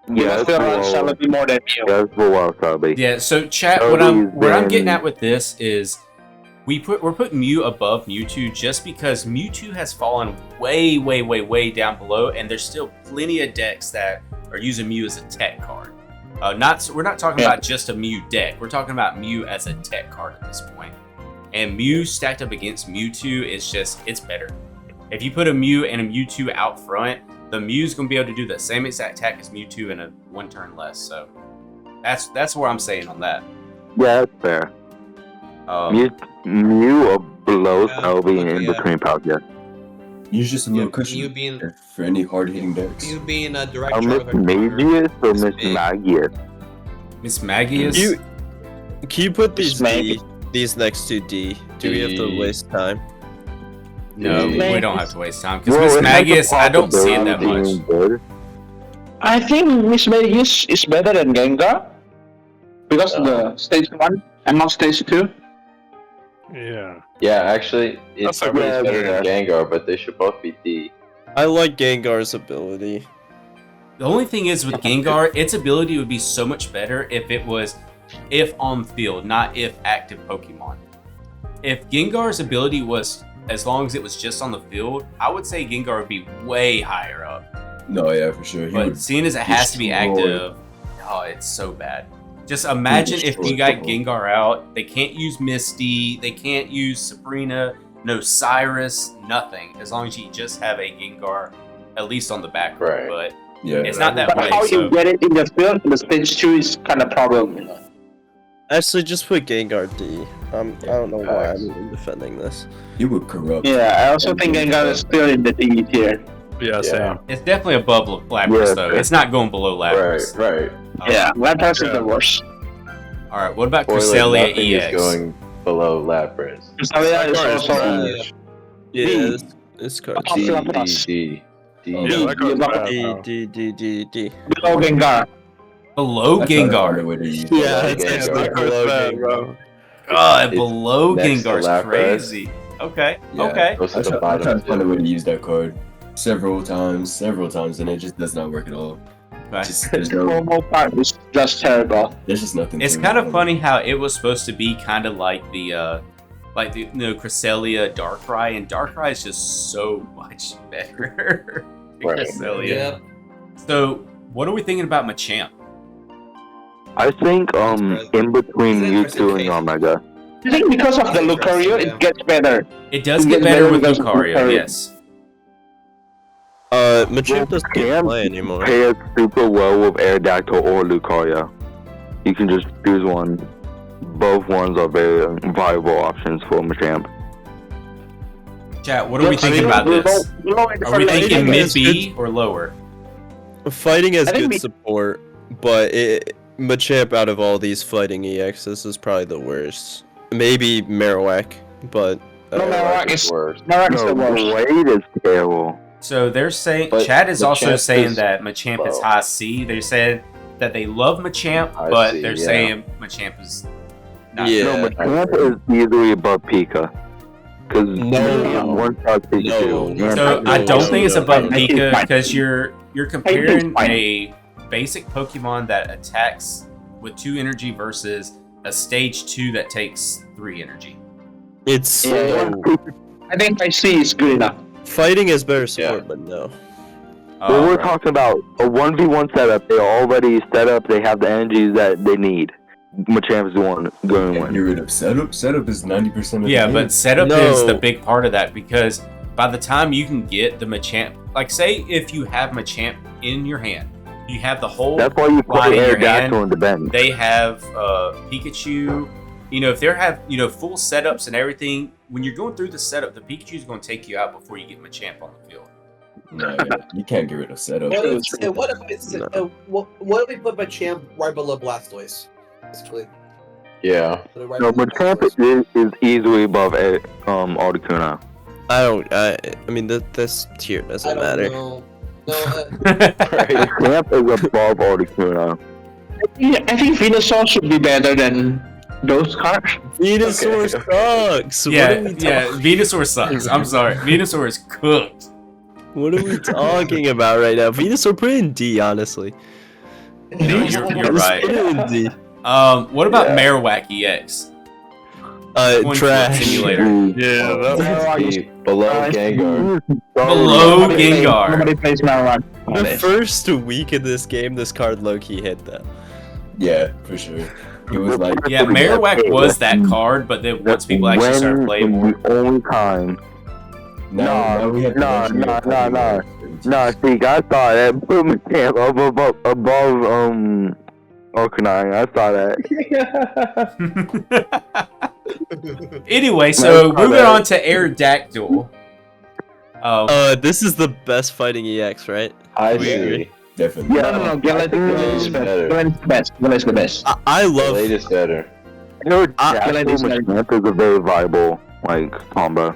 S3: you
S5: Yeah, it's
S3: still run
S5: below.
S3: Celebi more than Mew.
S5: Yeah, it's below Celebi.
S1: Yeah, so chat,
S5: Celebi's
S1: what I'm getting
S5: been-
S1: at with this is we're putting Mew above Mewtwo just because Mewtwo has fallen way down below, and there's still plenty of decks that are using Mew as a tech card. We're not talking about just a Mew deck. We're talking about Mew as a tech card at this point. And Mew stacked up against Mewtwo is just, it's better. If you put a Mew and a Mewtwo out front, the Mew's gonna be able to do the same exact attack as Mewtwo in a one turn less. So that's where I'm saying on that.
S5: Yeah, that's fair. Mew below
S6: Yeah,
S5: Celebi and in
S6: yeah.
S5: between Palkia.
S2: Use just a little
S6: Yeah,
S2: cushion
S6: Mew being
S2: for any hard hitting decks.
S6: Mew being a direct
S5: Miss
S6: Charizard.
S5: Magius or Miss
S6: big.
S5: Magius?
S1: Miss Magius?
S8: Can you put these
S3: Maybe.
S8: these next to D? Do we have to
S7: D.
S8: waste time?
S1: No, we
S3: Maybe.
S1: don't have to waste time because
S5: Well,
S1: Miss
S5: it has the
S1: Magius, I don't see it that
S5: possibility
S1: much.
S5: of being good.
S3: I think Miss Magius is better than Gengar because the stage 1 and not stage 2.
S4: Yeah.
S7: Yeah, actually, it's
S4: That's
S7: always
S5: okay.
S7: better than Gengar, but they should both be D.
S8: I like Gengar's ability.
S1: The only thing is with Gengar, its ability would be so much better if it was if on field, not if active Pokemon. If Gengar's ability was as long as it was just on the field, I would say Gengar would be way higher up.
S2: No, yeah, for sure. He
S1: But
S2: would
S1: seeing as it has to be
S2: destroy-
S1: active, oh, it's so bad. Just imagine if you
S2: destroy
S1: got
S2: the ball.
S1: Gengar out, they can't use Misty, they can't use Sabrina, no Cyrus, nothing. As long as you just have a Gengar, at least on the back row.
S7: Right.
S1: But
S2: Yeah,
S1: it's not that
S3: But
S1: way.
S3: how
S1: So
S3: you get it in the field, the stage 2 is kind of problem, you know.
S8: Actually, just put Gengar D. I don't know why
S7: Facts.
S8: I'm even defending this.
S2: he would corrupt.
S3: Yeah, I also think Gengar is still in the D tier.
S4: Yeah, same.
S1: it's definitely above Lapras,
S5: Yeah.
S1: though. It's not going below Lapras.
S7: Right.
S3: Yeah, Lapras is
S4: Yeah.
S3: the worst.
S1: All right. What about
S7: Spoiler,
S1: Cresselia
S7: nothing
S1: EX?
S7: is going below Lapras.
S3: Cresselia is
S4: Lapras is
S3: also
S4: trash.
S8: Yeah,
S3: D.
S8: this card.
S3: Up
S7: D,
S3: to
S7: D,
S3: Lapras.
S7: D, D.
S4: Yeah, that goes bad
S8: D
S4: now.
S8: D D D D.
S3: below Gengar.
S1: Below
S2: That's not a
S1: Gengar.
S2: hard way to use it.
S8: Yeah,
S7: it's
S8: it's
S7: Gengar.
S8: not below
S4: Bad,
S8: Gengar.
S4: bro.
S1: God,
S7: It's
S1: below
S7: next to
S1: Gengar's
S7: Lapras.
S1: crazy. Okay.
S2: Yeah.
S1: Okay.
S7: Goes to
S2: I
S7: the
S2: tried
S7: bottom
S2: to find a
S7: two.
S2: way to use that card several times, and it just does not work at all.
S1: Okay.
S2: Just,
S3: The promo part is just terrible.
S2: there's just nothing.
S1: It's
S2: to
S1: kind
S2: it.
S1: of funny how it was supposed to be kind of like the Cresselia Darkrai, and Darkrai is just so much better than
S7: Right.
S1: Cresselia.
S6: Yeah.
S1: So, what are we thinking about Machamp?
S5: I think in between
S6: He's an
S5: Mewtwo and
S6: interesting
S5: Omega.
S3: I think because of the Lucario,
S6: Yeah.
S3: it gets better.
S1: It does
S3: It
S1: get
S3: gets
S1: better
S3: better
S1: with
S3: because of
S1: Lucario,
S3: Lucario.
S1: yes.
S8: Machamp doesn't get
S5: Can't
S8: play anymore.
S5: Paired super well with Aerodactyl or Lucario. You can just choose one. Both ones are very viable options for Machamp.
S1: Chat, what are we thinking about this? Are we thinking mid B or lower?
S8: Fighting has
S3: I think
S8: good support, but Machamp out of all these fighting EXs is probably the worst. Maybe Marowak, but
S3: No, Marowak is
S7: worse.
S3: Marowak is
S5: No,
S3: the worst.
S5: Blade is terrible.
S1: So they're saying,
S7: But
S1: Chad is also
S7: Machamp
S1: saying
S7: is
S1: that Machamp is
S7: low.
S1: high C. They said that they love Machamp,
S7: High
S1: but
S7: C,
S1: they're
S7: yeah.
S1: saying Machamp is
S8: Yeah.
S5: No, Machamp is easily above Pika. Because
S8: No.
S5: one shot Pikachu.
S8: No.
S1: So I
S8: No,
S1: don't
S8: no,
S1: think it's
S8: no,
S1: above
S3: no.
S1: Pika because you're comparing
S3: fine.
S1: a basic Pokemon that attacks with 2 energy versus a stage 2 that takes 3 energy.
S8: It's so
S3: I think I see is good enough.
S8: fighting is better support, but no.
S5: When we're
S1: Right.
S5: talking about a 1v1 setup, they're already set up, they have the energies that they need. Machamp is the one going to
S2: Get
S5: win.
S2: rid of setup. Setup is 90% of
S1: Yeah,
S2: the
S1: but
S2: game.
S1: setup
S8: No.
S1: is the big part of that because by the time you can get the Machamp, like say if you have Machamp in your hand, you have the whole
S5: That's why you
S1: line
S5: play
S1: in your hand.
S5: Aerodactyl in the bench.
S1: They have Pikachu. You know, if they have full setups and everything, when you're going through the setup, the Pikachu is going to take you out before you get Machamp on the field.
S2: No, you can't get rid of setup.
S6: What if,
S2: That's-
S6: what if we put Machamp right below Blastoise? Basically.
S7: Yeah.
S6: Put it right
S5: No,
S6: below
S5: Machamp
S6: Blastoise.
S5: is easily above Articuno.
S8: I mean this tier
S6: I
S8: doesn't
S6: don't
S8: matter.
S6: know. No,
S5: Machamp is above Articuno.
S3: Yeah, I think Venusaur should be better than those cards.
S8: Venusaur sucks.
S1: yeah,
S8: What are we
S1: yeah. Venusaur sucks. I'm sorry. Venusaur is cooked.
S8: What are we talking about right now? Venusaur, put it in D, honestly.
S1: No, you're
S8: Just
S1: right.
S8: put it in D.
S1: What about
S7: Yeah.
S1: Marowak EX? Twin
S8: Trash.
S1: Flip Simulator.
S4: Yeah, that
S7: That's below Gengar.
S1: Below
S3: Nobody
S1: Gengar.
S3: plays Marowak.
S8: The first week of this game, this card low-key hit that.
S2: Yeah, for sure. It was like
S1: Yeah, Marowak was that card, but then once people actually started playing more,
S5: The only time.
S2: now we have
S5: Nah,
S2: legendary
S5: nah,
S2: Pokemon.
S5: Nah, see, I thought that put Machamp above Arcanine. I saw that.
S1: Anyway, so moving on to Aerodactyl.
S8: This is the best fighting EX, right?
S7: I
S1: We
S7: see.
S2: Definitely.
S3: No, Gallade is
S7: better.
S3: Gallade is best. Gallade is the best.
S8: I
S7: The
S8: love.
S7: latest better.
S5: Aerodactyl Machamp is a very viable combo.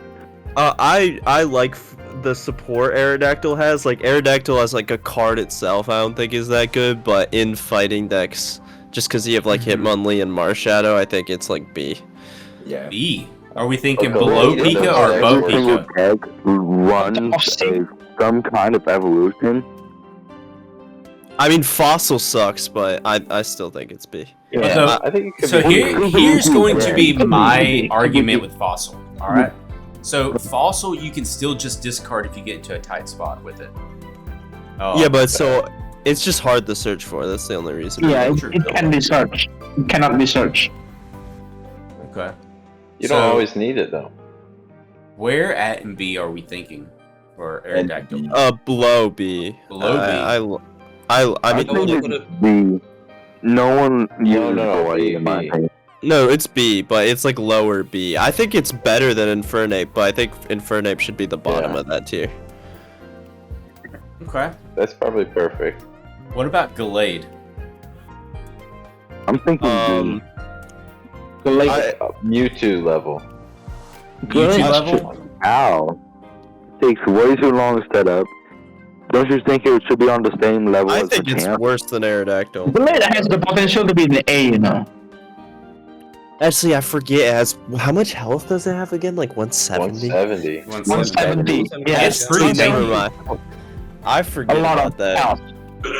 S8: I like the support Aerodactyl has. Like Aerodactyl as like a card itself, I don't think is that good, but in fighting decks, just because you have like Hitmonlee and Marshadow, I think it's like B.
S2: Yeah.
S1: B. Are we thinking
S7: Okay,
S1: below
S7: wait,
S1: Pika
S7: no,
S1: or
S7: no,
S1: above
S5: Every single
S1: Pika?
S5: deck runs some kind of evolution.
S8: I mean, Fossil sucks, but I still think it's B.
S3: Yeah.
S1: So,
S7: I think it could
S1: so
S7: be.
S1: here's going to be
S3: Right.
S1: my argument with Fossil. All right. So Fossil, you can still just discard if you get into a tight spot with it. Oh,
S8: Yeah, but so it's just hard to search for. That's the only reason.
S3: Yeah,
S1: True.
S3: it can be searched. It cannot be searched.
S1: okay.
S7: You don't
S1: So-
S7: always need it though.
S1: Where at in B are we thinking for Aerodactyl?
S8: Below B.
S1: Below B.
S8: I mean,
S6: I
S5: I
S6: don't wanna
S5: think
S6: put
S5: it's
S6: it-
S5: B. No one uses
S7: no,
S5: Void,
S7: B,
S5: in my
S7: B.
S5: opinion.
S8: no, it's B, but it's like lower B. I think it's better than Infernape, but I think Infernape should be the bottom
S7: Yeah.
S8: of that tier.
S1: Okay.
S7: That's probably perfect.
S1: What about Gallade?
S5: I'm thinking
S8: Um,
S3: Gallade.
S7: Mewtwo level.
S1: Mewtwo
S5: Good.
S1: level?
S5: B. Ow. Takes way too long to set up. Don't you think it should be on the same level
S8: I
S5: as
S8: think it's
S5: Machamp?
S8: worse than Aerodactyl.
S3: Gallade has the potential to be the A, you know.
S8: Actually, I forget. It has how much health does it have again? Like 170.
S7: 170.
S3: 170. Yeah,
S1: It's pretty
S8: Never
S1: tanky.
S8: mind. I forget
S3: a lot
S8: about
S3: of
S8: that.
S3: health.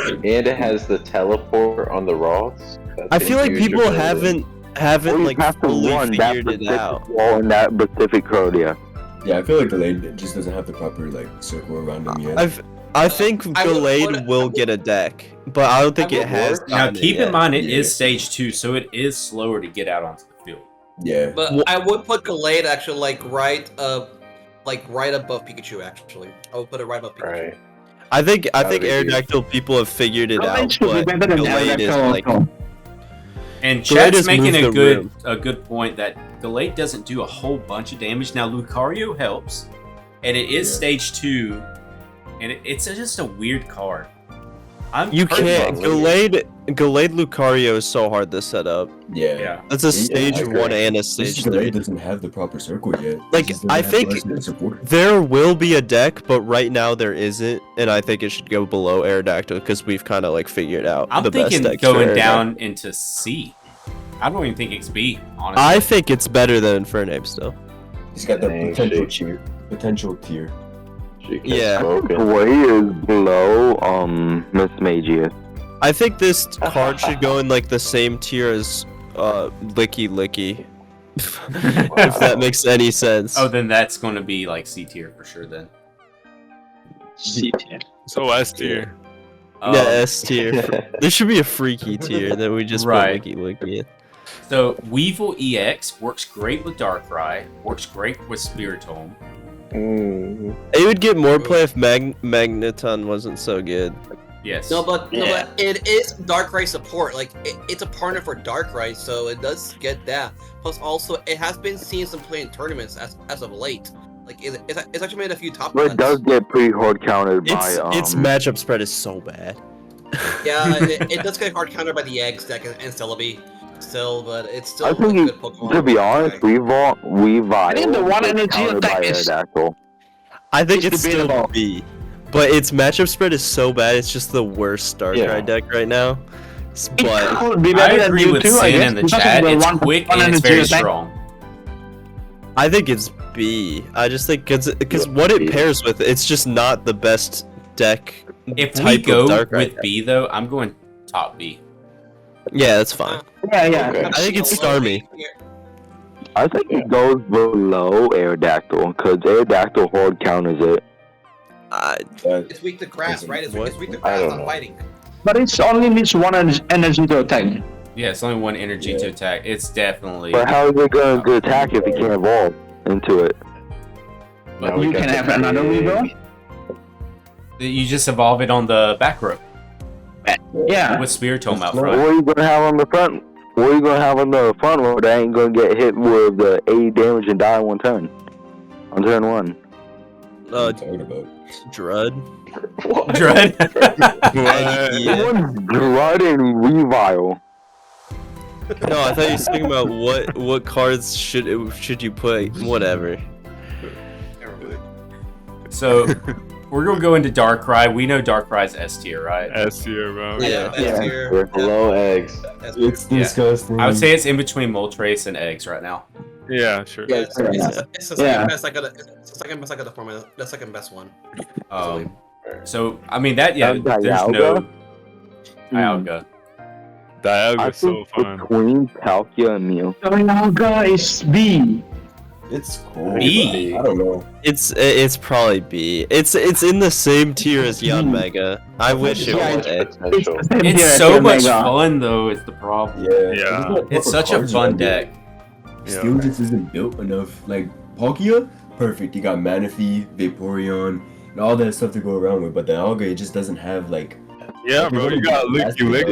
S7: And it has the teleport on the Rods. That's
S8: I
S7: a
S8: feel like
S7: huge
S8: people
S7: ability.
S8: haven't
S5: Or you
S8: like
S5: have to
S8: fully
S5: run that
S8: figured it
S5: specific
S8: out.
S5: wall in that specific Crodia.
S2: Yeah, I feel like Gallade just doesn't have the proper circle around him yet.
S8: I think
S6: I would
S8: Gallade
S6: put-
S8: will get a deck, but I don't think
S6: I
S8: it
S6: would
S8: has.
S6: work.
S1: Now
S8: gotten it
S1: keep in
S8: yet.
S1: mind it is
S2: Yeah.
S1: stage 2, so it is slower to get out onto the field.
S2: Yeah.
S6: But
S8: Wha-
S6: I would put Gallade actually right above Pikachu. Actually, I would put it right above Pikachu.
S7: Right.
S8: I think
S7: Gotta be
S8: Aerodactyl people have figured it
S3: Gallade
S8: out,
S3: should be
S8: but
S3: better than
S8: Gallade is
S3: Aerodactyl
S8: like
S3: also.
S1: And
S8: Gallade
S1: chat's
S8: has
S1: making
S8: moved
S1: a
S8: the room.
S1: good point that Gallade doesn't do a whole bunch of damage. Now Lucario helps, and it is
S2: Yeah.
S1: stage 2, and it's just a weird card.
S8: you can't.
S7: personally-
S8: Gallade Lucario is so hard to set up.
S2: Yeah.
S1: Yeah.
S8: That's a
S2: Yeah,
S8: stage
S2: I agree.
S8: 1 and a
S2: This
S8: stage
S2: Gallade
S8: 3.
S2: doesn't have the proper circle yet.
S8: Like,
S2: It just doesn't
S8: I
S2: have
S8: think-
S2: legendary support.
S8: There will be a deck, but right now there isn't, and I think it should go below Aerodactyl because we've kind of like figured out
S1: I'm
S8: the best
S1: thinking
S8: decks for
S1: going
S8: Aerodactyl.
S1: down into C. I don't even think it's B, honestly.
S8: I think it's better than Infernape still.
S2: He's got the
S7: Dang,
S2: potential tier.
S7: She kept
S8: Yeah.
S7: smoking.
S5: Way is below Miss Magius.
S8: I think this card should go in like the same tier as Licky Licky. If that makes any sense.
S1: Oh, then that's going to be like C tier for sure then.
S3: C tier.
S4: So S tier.
S8: Yeah, S tier. There should be a freaky tier that we just
S1: Right.
S8: put Licky Licky in.
S1: So Weevil EX works great with Darkrai, works great with Spiritomb.
S8: It would get more play if Magneton wasn't so good.
S1: Yes.
S6: No, but it is Darkrai support. Like it's a partner for Darkrai, so it does get that. Plus, also it has been seeing some play in tournaments as of late. Like it's actually made a few top
S5: But
S6: cuts.
S5: it does get pretty hard countered by
S8: Its matchup spread is so bad.
S6: Yeah, it does get hard countered by the EX deck and Celebi. Still, but it's still
S5: I
S6: a
S5: think
S6: good Pokemon.
S5: to be honest, Weavile
S3: I think the one
S5: gets
S3: energy
S5: countered
S3: attack
S5: by
S3: is-
S5: Aerodactyl.
S8: I think
S3: It's
S8: it's still
S3: debatable.
S8: B. But its matchup spread is so bad, it's just the worst Darkrai
S7: Yeah.
S8: deck right now.
S3: It
S8: But
S3: could be
S1: I
S3: better than
S1: agree with
S3: Mewtwo, I
S1: Sin
S3: guess,
S1: in the
S3: because of
S1: chat.
S3: the
S1: It's
S3: one-
S1: quick
S3: one
S1: and it's
S3: energy
S1: very
S3: attack.
S1: strong.
S8: I think it's B. I just think because what it pairs with, it's just not the best deck
S1: If we
S8: type
S1: go
S8: of Darkrai.
S1: with B though, I'm going top B.
S8: Yeah, that's fine.
S3: Yeah.
S7: Okay.
S8: I think it's Starmie.
S5: I think it goes below Aerodactyl because Aerodactyl hard counters it.
S6: It's weak to grass, right? It's weak to
S7: I
S6: grass,
S7: don't
S6: not
S7: know.
S6: fighting.
S3: But it's only needs one energy to attack.
S1: Yeah, it's only one energy to attack. It's definitely.
S5: But how is it going to attack if it can't evolve into it?
S7: Now we
S3: You
S7: got
S3: can
S7: the
S3: have another
S7: big-
S3: Weavile.
S1: You just evolve it on the back row
S3: Yeah.
S1: with Spiritomb out
S5: What
S1: front.
S5: are you going to have on the front? What are you going to have on the front row that ain't going to get hit with the 80 damage and die on turn? On turn 1.
S2: What are you talking about?
S8: Drud.
S1: Dread.
S8: Yeah.
S5: One's Drud and Weavile.
S8: No, I thought you were thinking about what cards should you put? Whatever.
S1: So we're gonna go into Darkrai. We know Darkrai's S tier, right?
S4: S tier, bro.
S8: Yeah.
S6: S tier.
S7: Below eggs.
S6: S tier.
S2: It's disgusting.
S1: I would say it's in between Moltres and Eggs right now.
S4: Yeah, sure.
S6: Yeah, it's the second
S3: Yeah.
S6: best. It's the second best I got the format. The second best one.
S1: So I mean that there's no Dialga.
S5: I
S4: Dialga's so
S5: think
S4: fun.
S5: between Palkia and Mew.
S3: Dialga is B.
S2: It's cool.
S1: B.
S2: but I don't know.
S8: It's probably B. It's in the same tier as Yanmega. I wish it
S3: Yeah,
S8: was A.
S7: Potential.
S1: It's so much fun though. Is the problem.
S2: Yeah.
S4: Yeah.
S1: It's such a fun deck.
S2: Steel just isn't built enough. Like Palkia, perfect. You got Manaphy, Vaporeon, and all that stuff to go around with. But the Alga, it just doesn't have like.
S4: Yeah, bro. You got Licky Licky.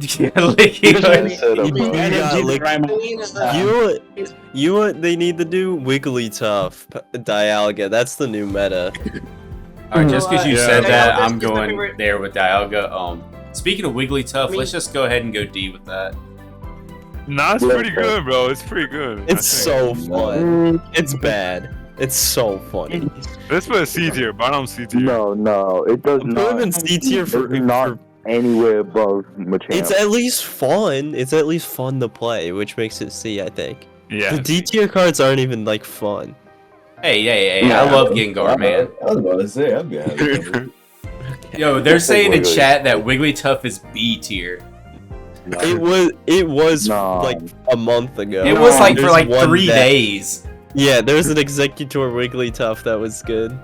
S7: Dude.
S1: Yeah, Licky.
S7: Set up,
S8: You
S7: bro.
S8: got
S3: Energy
S8: lick-
S3: Primal.
S8: You know what they need to do? Wigglytuff, Dialga. That's the new meta.
S1: Alright, just because you
S4: Yeah.
S1: said that,
S6: Dialga's
S1: I'm
S6: just my
S1: going
S6: favorite.
S1: there with Dialga. Speaking of Wigglytuff,
S6: I mean-
S1: let's just go ahead and go D with that.
S4: Nah, it's pretty good, bro. It's pretty good. I
S8: It's
S4: think.
S8: so fun. It's bad. It's so funny.
S4: Let's put a C tier. Bottom C tier.
S5: No, it does
S8: Put him
S5: not.
S8: in C tier for,
S5: It's not
S8: for-
S5: anywhere above Machamp.
S8: It's at least fun. It's at least fun to play, which makes it C, I think.
S4: Yeah.
S8: The D tier cards aren't even like fun.
S1: Hey, I love Gengar, man.
S2: I was about to say, I'd be happy. with it.
S1: Yo, they're saying in
S7: Wiggly.
S1: chat that Wigglytuff is B tier.
S8: It was
S5: No.
S8: like a month ago.
S1: It was like for
S8: There's
S1: like
S8: one
S1: 3
S8: deck-
S1: days.
S8: Yeah, there's an Executor Wigglytuff that was good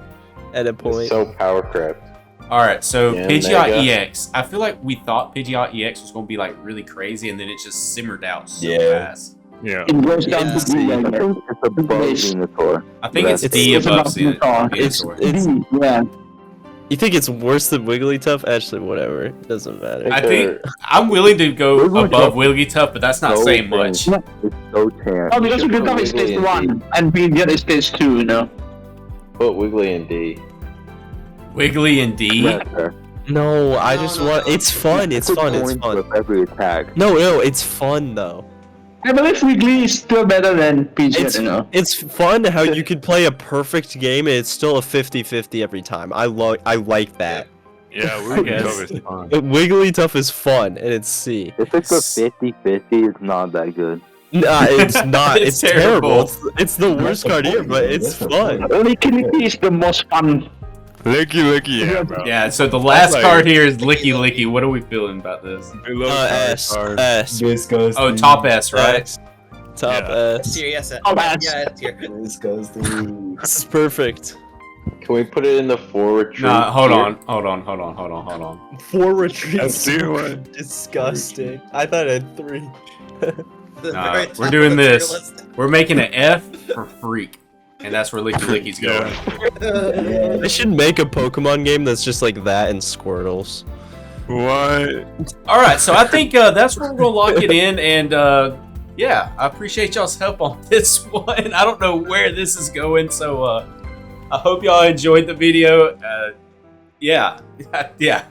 S8: at a
S7: It's
S8: point.
S7: so power crept.
S1: Alright, so
S7: Yeah,
S1: Pidgeot
S7: Mega.
S1: EX. I feel like we thought Pidgeot EX was going to be like really crazy, and then it just simmered out so
S2: Yeah.
S1: fast.
S4: Yeah.
S3: It goes down
S8: Yeah.
S3: to B.
S5: I
S3: I guess.
S5: think it's above Venusaur.
S1: I think it's
S8: It's-
S1: D
S3: it's
S1: above
S3: above Venusaur.
S1: Venusaur.
S8: It's
S3: B, yeah.
S8: You think it's worse than Wigglytuff? Actually, whatever. It doesn't matter.
S1: I think I'm willing to go above Wigglytuff, but that's not
S5: So
S1: saying much.
S5: tan. It's so tan.
S3: Oh, because
S7: should put
S3: Wigglytuff is
S7: Wiggly
S3: stage
S7: in
S3: 1, and Pidgeot is stage 2, you know?
S7: Put Wiggly in D.
S1: Wiggly and D.
S5: Yes, sir.
S8: No, I
S6: No,
S8: just
S6: no,
S8: want.
S6: no.
S8: It's fun. It's
S5: Put
S8: fun. It's
S5: points
S8: fun.
S5: with every attack.
S8: No, it's fun though.
S3: I believe Wiggly is still better than Pidgeot, you know?
S8: It's fun how you could play a perfect game and it's still a 50-50 every time. I like that.
S4: Yeah,
S1: I guess.
S4: Wigglytuff is fun.
S8: Wigglytuff is fun, and it's C.
S5: If it's a 50-50, it's not that good.
S8: Nah, it's not.
S1: It's
S8: it's
S1: terrible.
S8: terrible. It's the worst card here, but it's fun.
S3: Licky Licky is the most fun.
S4: Licky, yeah, bro.
S1: Yeah, so the last
S4: like-
S1: card here is Licky Licky. What are we feeling about this?
S4: Below
S8: S. S.
S2: Disgusting.
S1: Oh, top S, right?
S8: S. Top
S4: Yeah.
S8: S.
S6: Tier, yes.
S3: Oh, that's-
S6: Yeah, it's here.
S2: Disgusting.
S8: This is perfect.
S7: Can we put it in the forward tree?
S1: Nah, hold
S7: tier?
S1: on.
S8: 4 retreats.
S4: Let's do one.
S8: Disgusting. I thought I had 3.
S6: The
S1: Nah,
S6: very
S1: we're
S6: top
S1: doing
S6: of the tier
S1: this.
S6: list.
S1: We're making an F for freak. And that's where Licky Licky's going.
S8: I should make a Pokemon game that's just like that and Squirtles.
S4: What?
S1: Alright, so I think that's where we'll lock it in. And yeah, I appreciate y'all's help on this one. I don't know where this is going, so I hope y'all enjoyed the video. Yeah. Yeah.